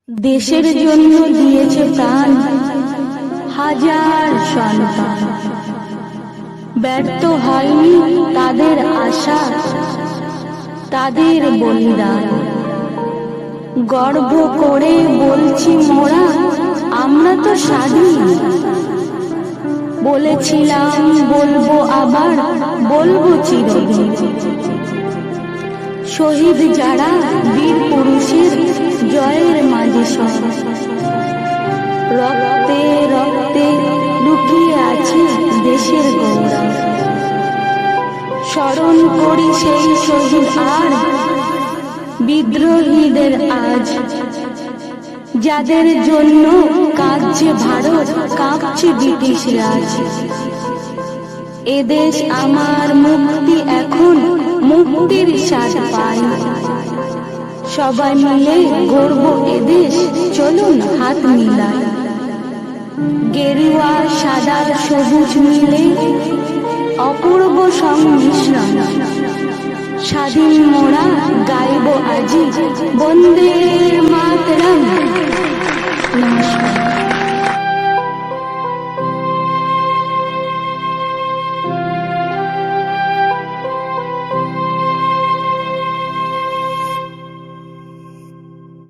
দেশের জন্য দিয়েছে প্রাণ হাজার সন্তান, ব্যর্থ হয়নি তাদের আশা, তাদের বলিদান। গর্ব করে বলছি মোরা আমরা তো স্বাধীন। বলেছিলাম বলবো আবার বলবো চিরদিন। শহীদ যারা বীর পুরুষের জয়ের মাঝে সব, রক্তে রক্তে লুকিয়ে আছে দেশের গৌরব। স্মরণ করি সেই শহীদ আর বিদ্রোহীদের আজ, যাদের জন্য কাঁদছে ভারত, কাঁপছে ব্রিটিশ রাজ। এদেশ আমার মুক্তি এখন মুক্তির স্বাদ পায়। সবাই মিলে গর্ব এদেশ, চলুন হাত মিলায়। গেরুয়া সাদার সবুজ মিলে অপূর্ব সংমিশ্রণ। স্বাধীন মোরা গাইব আজি বন্দে